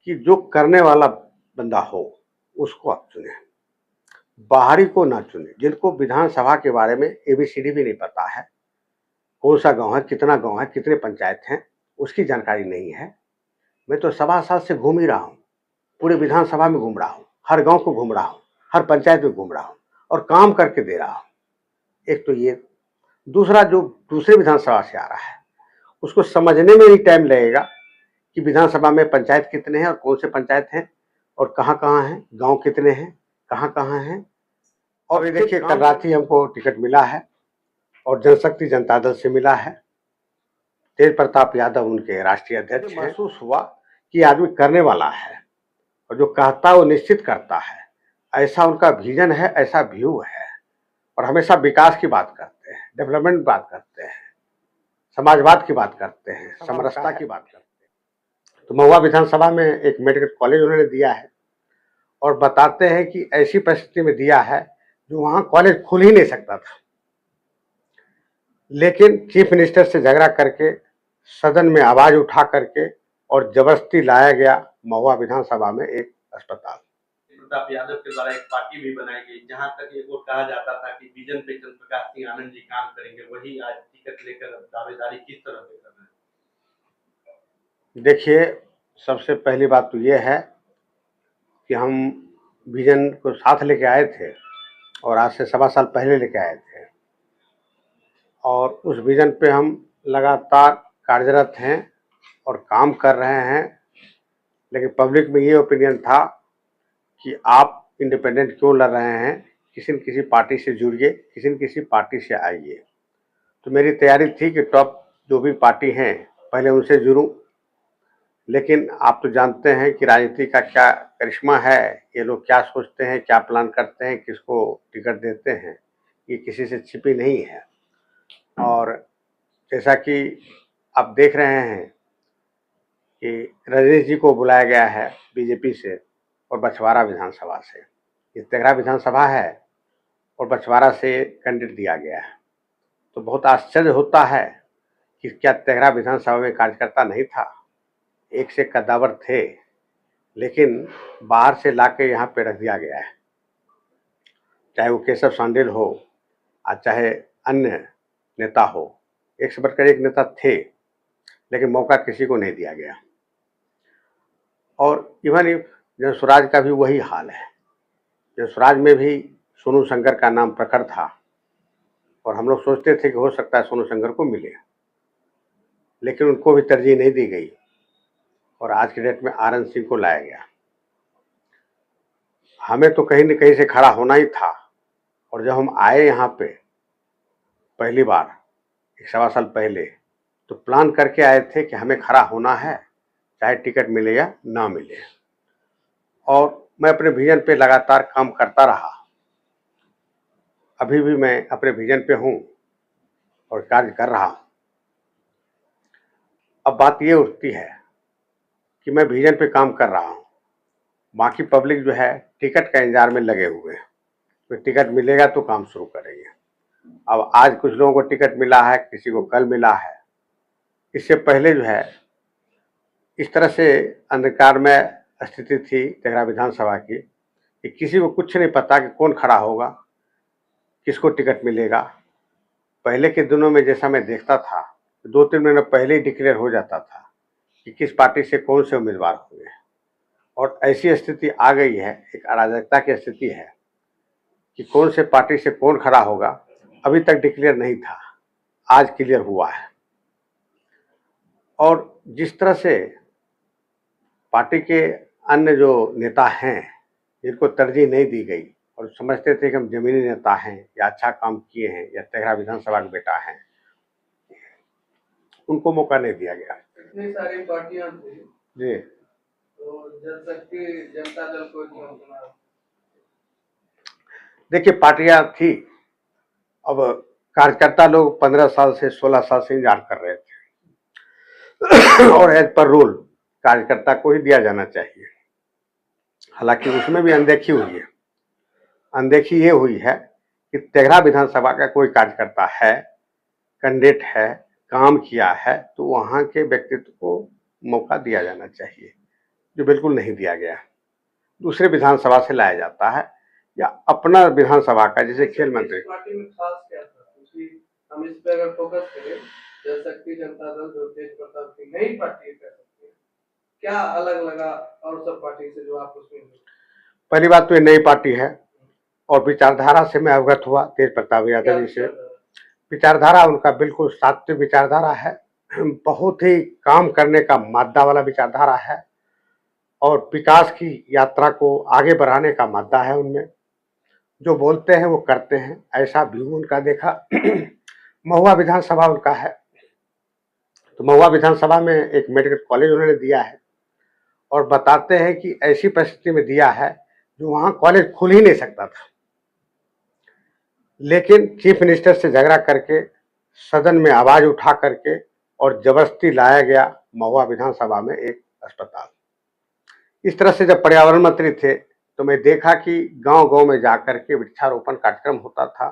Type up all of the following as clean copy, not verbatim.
कि जो करने वाला बंदा हो उसको आप चुने, बाहरी को ना चुने, जिनको विधानसभा के बारे में एबीसीडी भी नहीं पता है, कौन सा गांव है, कितने पंचायत हैं, उसकी जानकारी नहीं है। मैं तो 7.25 साल से घूम ही रहा हूँ, पूरे विधानसभा में घूम रहा हूँ, हर गांव को घूम रहा हूँ, हर पंचायत में घूम रहा हूँ और काम करके दे रहा हूँ। एक तो ये, दूसरा जो दूसरे विधानसभा से आ रहा है उसको समझने में ही टाइम लगेगा कि विधानसभा में पंचायत कितने हैं और कौन से पंचायत हैं और कहाँ हैं, गांव कितने हैं, कहाँ हैं। और ये देखिए, कल रात ही हमको टिकट मिला है और जनशक्ति जनता दल से मिला है। तेज प्रताप यादव उनके राष्ट्रीय अध्यक्ष हैं। महसूस हुआ कि आदमी करने वाला है और जो कहता है वो निश्चित करता है, ऐसा उनका विजन है, ऐसा व्यू है और हमेशा विकास की बात करते हैं, डेवलपमेंट की बात करते हैं, समाजवाद की बात करते हैं, समरसता की बात करते हैं। तो महुआ विधानसभा में एक मेडिकल कॉलेज उन्होंने दिया है और बताते हैं कि ऐसी परिस्थिति में दिया है जो वहां कॉलेज खुल ही नहीं सकता था, लेकिन चीफ मिनिस्टर से झगड़ा करके सदन में आवाज उठा करके और जबरदस्ती लाया गया महुआ विधानसभा में एक अस्पताल। प्रताप यादव के द्वारा एक पार्टी भी बनाई गई, जहां तक ये वो कहा जाता था कि विजन पे चंद्र प्रकाश सिंह आनंद जी काम करेंगे, वही आज टिकट लेकर दावेदारी किस तरह से कर रहे हैं? देखिए, सबसे पहली बात तो ये है कि हम विजन को साथ लेके आए थे और आज से 7.25 साल पहले लेके आए थे और उस विजन पे हम लगातार कार्यरत हैं और काम कर रहे हैं। लेकिन पब्लिक में ये ओपिनियन था कि आप इंडिपेंडेंट क्यों लड़ रहे हैं, किसी न किसी पार्टी से जुड़िए, किसी न किसी पार्टी से आइए। तो मेरी तैयारी थी कि टॉप जो भी पार्टी हैं पहले उनसे जुड़ूं, लेकिन आप तो जानते हैं कि राजनीति का क्या करिश्मा है, ये लोग क्या सोचते हैं, क्या प्लान करते हैं, किसको टिकट देते हैं, ये किसी से छिपी नहीं है। और जैसा कि आप देख रहे हैं कि रजनीश जी को बुलाया गया है बीजेपी से और बछवाड़ा विधानसभा से, ये तेघड़ा विधानसभा है और बछवाड़ा से कैंडिडेट दिया गया है। तो बहुत आश्चर्य होता है कि क्या तेघड़ा विधानसभा में कार्यकर्ता नहीं था, एक से कद्दावर थे, लेकिन बाहर से लाके यहाँ पे रख दिया गया है, चाहे वो केशव सांडिल हो और चाहे अन्य नेता हो, एक से बढ़कर एक नेता थे, लेकिन मौका किसी को नहीं दिया गया। और इवन जनसुराज का भी वही हाल है। जनसुराज में भी सोनू शंकर का नाम प्रखर था और हम लोग सोचते थे कि हो सकता है सोनू शंकर को मिले, लेकिन उनको भी तरजीह नहीं दी गई और आज के डेट में आरएन सिंह को लाया गया। हमें तो कहीं न कहीं से खड़ा होना ही था और जब हम आए यहाँ पे पहली बार 1.25 साल पहले, तो प्लान करके आए थे कि हमें खड़ा होना है, चाहे टिकट मिले या ना मिले। और मैं अपने विजन पे लगातार काम करता रहा, अभी भी मैं अपने विजन पे हूँ और कार्य कर रहा हूँ। अब बात ये उठती है कि मैं विजन पे काम कर रहा हूँ, बाकी पब्लिक जो है टिकट का इंतजार में लगे हुए हैं, तो टिकट मिलेगा तो काम शुरू करेंगे। अब आज कुछ लोगों को टिकट मिला है, किसी को कल मिला है। इससे पहले जो है इस तरह से अंधकार में स्थिति थी तेघड़ा विधानसभा की कि किसी को कुछ नहीं पता कि कौन खड़ा होगा, किसको टिकट मिलेगा। पहले के दिनों में जैसा मैं देखता था, 2-3 महीने पहले ही डिक्लेयर हो जाता था कि किस पार्टी से कौन से उम्मीदवार हुए, और ऐसी स्थिति आ गई है, एक अराजकता की स्थिति है कि कौन से पार्टी से कौन खड़ा होगा अभी तक डिक्लेयर नहीं था, आज क्लियर हुआ है। और जिस तरह से पार्टी के अन्य जो नेता हैं जिनको तरजीह नहीं दी गई और समझते थे कि हम जमीनी नेता हैं या अच्छा काम किए हैं या तेघड़ा विधानसभा का बेटा हैं, उनको मौका नहीं दिया गया। इतनी सारी पार्टियां थी जी, तो जनशक्ति जनता दल को क्यों चुना? देखिए पार्टियां थी, अब कार्यकर्ता लोग 15 साल से 16 साल से इंतजार कर रहे थे और एज पर रूल कार्यकर्ता को ही दिया जाना चाहिए। हालांकि उसमें भी अनदेखी हुई है। अनदेखी ये हुई है कि तेघड़ा विधानसभा का कोई कार्यकर्ता है, कैंडिडेट है, काम किया है, तो वहां के व्यक्तित्व को मौका दिया जाना चाहिए। जो बिल्कुल नहीं दिया गया। दूसरे विधानसभा से लाया जाता है या अपना विधानसभा का, जैसे खेल मंत्री। पार्टी में खास क्या था, क्योंकि हम इस पे अगर फोकस करें, जनशक्ति जनता दल जो तेज प्रताप की नई पार्टी कर सकते हैं, क्या अलग लगा और सब पार्टी से जो आप उसमें? पहली बात तो ये नई पार्टी है और विचारधारा से मैं अवगत हुआ तेज प्रताप यादव जी से। विचारधारा उनका बिल्कुल सात्विक विचारधारा है, बहुत ही काम करने का मादा वाला विचारधारा है और विकास की यात्रा को आगे बढ़ाने का मादा है उनमें। जो बोलते हैं वो करते हैं, ऐसा व्यू उनका देखा। महुआ विधानसभा उनका है, तो महुआ विधानसभा में एक मेडिकल कॉलेज उन्होंने दिया है और बताते हैं कि ऐसी परिस्थिति में दिया है जो वहां कॉलेज खुल ही नहीं सकता था, लेकिन चीफ मिनिस्टर से झगड़ा करके सदन में आवाज उठा करके और जबरदस्ती लाया गया महुआ विधानसभा में एक अस्पताल। इस तरह से जब पर्यावरण मंत्री थे तो मैं देखा कि गांव-गांव में जाकर के वृक्षारोपण कार्यक्रम होता था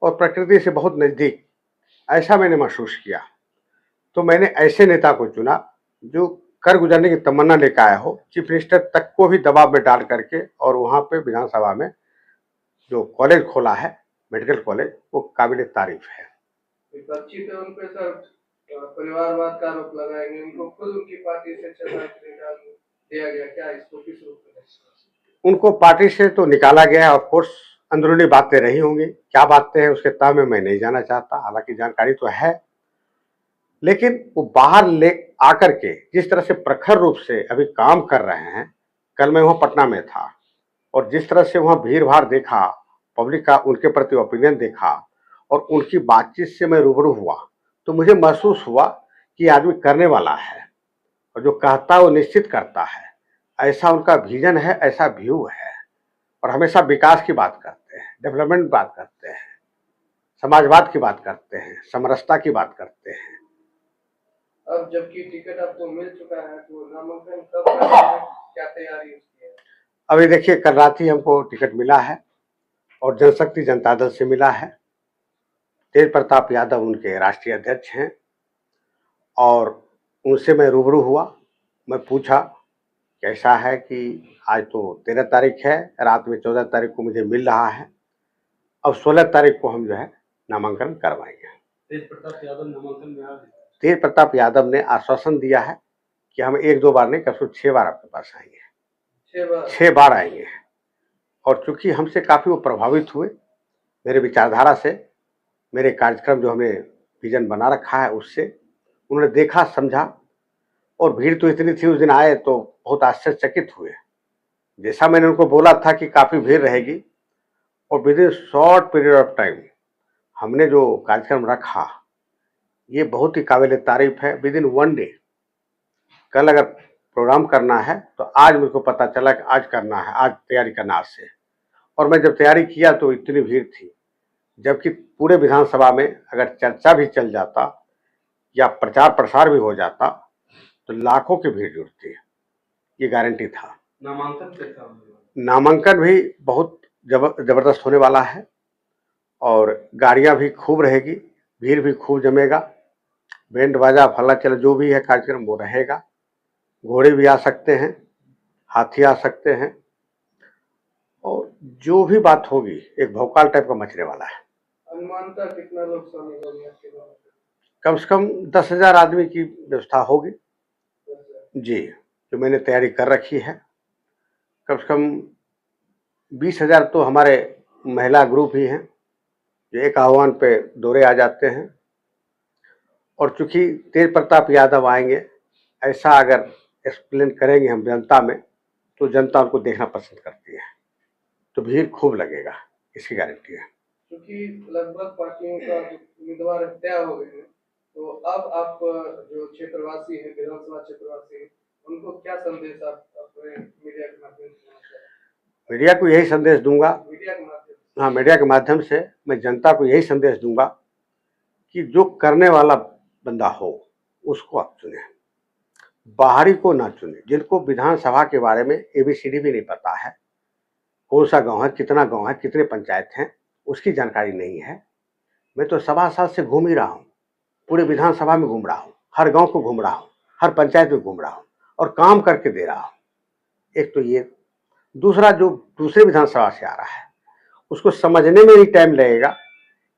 और प्रकृति से बहुत नजदीक, ऐसा मैंने महसूस किया। तो मैंने ऐसे नेता को चुना जो कर गुजरने की तमन्ना लेकर आया हो, चीफ मिनिस्टर तक को भी दबाव में डाल करके, और वहां पे विधानसभा में जो कॉलेज खोला है मेडिकल कॉलेज, वो काबिल तारीफ है। विपक्षी तो उन पे सर परिवारवाद का आरोप लगाएंगे, उनको खुद उनकी पार्टी से दिया गया, क्या इसको किस रूप में? उनको पार्टी से तो निकाला गया, ऑफ कोर्स अंदरूनी बातें रही होंगी, क्या बातें हैं उसके तह में मैं नहीं जाना चाहता, हालांकि जानकारी तो है, लेकिन वो बाहर ले आकर के जिस तरह से प्रखर रूप से अभी काम कर रहे हैं। कल मैं वहां पटना में था और जिस तरह से वहां भीड़ भाड़ देखा, पब्लिक का उनके प्रति ओपिनियन देखा और उनकी बातचीत से मैं रूबरू हुआ, तो मुझे महसूस हुआ कि आदमी करने वाला है और जो कहता है वो निश्चित करता है। ऐसा उनका विजन है, ऐसा व्यू है और हमेशा विकास की बात करते हैं, डेवलपमेंट की बात करते हैं, समाजवाद की बात करते हैं, समरसता की बात करते हैं। अब जबकि टिकट आपको मिल चुका है तो नामांकन कब है, क्या तैयारी उसकी है? अभी देखिए, कल रात ही हमको टिकट मिला है और जनशक्ति जनता दल से मिला है। तेज प्रताप यादव उनके राष्ट्रीय अध्यक्ष हैं और उनसे मैं रूबरू हुआ। मैं पूछा कैसा है कि आज तो 13 तारीख है, रात में 14 तारीख को मुझे मिल रहा है, अब 16 तारीख को हम जो है नामांकन करवाएंगे। तेज प्रताप यादव नामांकन में आ गए। तेज प्रताप यादव ने आश्वासन दिया है कि हम 1-2 बार नहीं, करीब 6 बार आपके पास आएंगे, 6 बार आएंगे। और चूंकि हमसे काफ़ी वो प्रभावित हुए, मेरे विचारधारा से, मेरे कार्यक्रम जो हमने विजन बना रखा है उससे, उन्होंने देखा, समझा और भीड़ तो इतनी थी उस दिन आए तो बहुत आश्चर्यचकित हुए। जैसा मैंने उनको बोला था कि काफ़ी भीड़ रहेगी और with in short period of time हमने जो कार्यक्रम रखा ये बहुत ही काबिल तारीफ है। विद इन 1 डे, कल अगर प्रोग्राम करना है तो आज मुझको पता चला कि आज करना है, आज तैयारी करना आज से। और मैं जब तैयारी किया तो इतनी भीड़ थी, जबकि पूरे विधानसभा में अगर चर्चा भी चल जाता या प्रचार प्रसार भी हो जाता तो लाखों की भीड़ जुटती, ये गारंटी था। नामांकन भी बहुत जबरदस्त होने वाला है और गाड़ियां भी खूब रहेगी, भीड़ भी खूब जमेगा, बैंड बाजा फला चल जो भी है कार्यक्रम वो रहेगा। घोड़े भी आ सकते हैं, हाथी आ सकते हैं और जो भी बात होगी एक भौकाल टाइप का मचने वाला है। अनुमान का कितना लोग शामिल होंगे? कम से कम 10,000 आदमी की व्यवस्था होगी जी, जो मैंने तैयारी कर रखी है। कम से कम 20,000 तो हमारे महिला ग्रुप ही हैं जो एक आह्वान पे दौरे आ जाते हैं। और चूंकि तेज प्रताप यादव आएंगे, ऐसा अगर एक्सप्लेन करेंगे हम जनता में तो जनता उनको देखना पसंद करती है, तो भीड़ खूब लगेगा, इसकी गारंटी है। क्योंकि लगभग पार्टियों का उम्मीदवार तय हो गए हैं, तो अब आप जो क्षेत्रवासी हैं, विधानसभा क्षेत्रवासी हैं, उनको क्या संदेश आप अपने मीडिया के माध्यम से? मीडिया को यही संदेश दूंगा, मीडिया के माध्यम से, हाँ, मीडिया के माध्यम से मैं जनता को यही संदेश दूंगा कि जो करने वाला बंदा हो उसको आप चुने, बाहरी को ना चुने। जिनको विधानसभा के बारे में ABCD भी नहीं पता है, कौन सा गांव है, कितना गांव है, कितने पंचायत हैं, उसकी जानकारी नहीं है। मैं तो 7 साल से घूम ही रहा हूँ, पूरे विधानसभा में घूम रहा हूँ, हर गांव को घूम रहा हूँ, हर पंचायत में घूम रहा हूँ और काम करके दे रहा हूँ। एक तो ये, दूसरा जो दूसरे विधानसभा से आ रहा है उसको समझने में ही टाइम लगेगा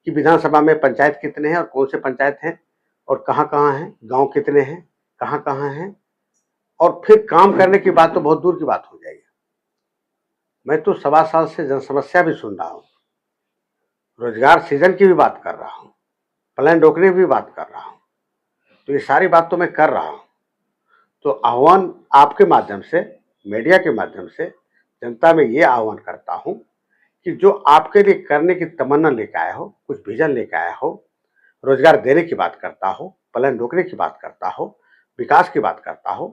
कि विधानसभा में पंचायत कितने हैं और कौन से पंचायत हैं और कहाँ हैं, गांव कितने हैं, कहाँ हैं, और फिर काम करने की बात तो बहुत दूर की बात हो जाएगी। मैं तो 1.25 साल से जन समस्या भी सुन रहा हूँ, रोजगार सृजन की भी बात कर रहा हूँ, पलायन रोकने की भी बात कर रहा हूँ, तो ये सारी बात तो मैं कर रहा हूँ। तो आह्वान आपके माध्यम से, मीडिया के माध्यम से जनता में ये आह्वान करता हूँ कि जो आपके लिए करने की तमन्ना लेकर आया हो, कुछ विजन लेकर आया हो, रोजगार देने की बात करता हो, पलायन रोकने की बात करता हो, विकास की बात करता हो,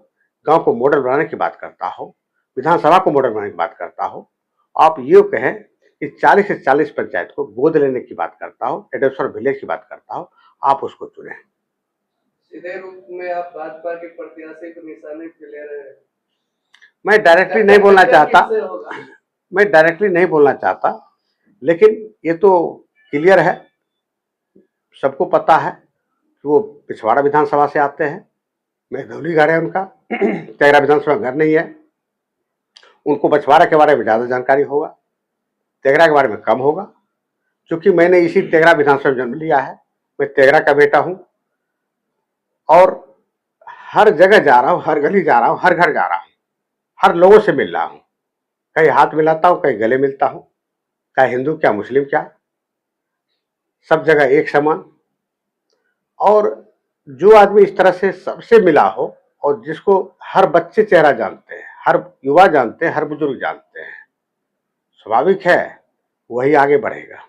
गांव को मॉडल बनाने की बात करता हो, विधानसभा को मॉडल बनाने की बात करता हो, आप ये कहें कि 40 से 40 पंचायत को गोद लेने की बात करता हो, एडेप्शन विलेज की बात करता हो, आप उसको चुने। सीधे रूप में आप भाजपा के प्रत्याशी को निशाने पे ले रहे हैं। मैं डायरेक्टली नहीं बोलना चाहता, लेकिन ये तो क्लियर है, सबको पता है कि वो पिछवाड़ा विधानसभा से आते हैं, मेघदौली घर है उनका, तेघरा विधानसभा घर नहीं है। उनको बछवाड़ा के बारे में ज़्यादा जानकारी होगा, तेघरा के बारे में कम होगा, क्योंकि मैंने इसी तेघरा विधानसभा में जन्म लिया है। मैं तेघरा का बेटा हूँ और हर जगह जा रहा हूँ, हर गली जा रहा हूँ, हर घर जा रहा हूँ, हर लोगों से मिल रहा हूँ, कहीं हाथ मिलाता हूँ, कहीं गले मिलता हूँ, क्या हिंदू क्या मुस्लिम क्या, सब जगह एक समान। और जो आदमी इस तरह से सबसे मिला हो और जिसको हर बच्चे चेहरा जानते हैं, हर युवा जानते हैं, हर बुजुर्ग जानते हैं, स्वाभाविक है वही आगे बढ़ेगा।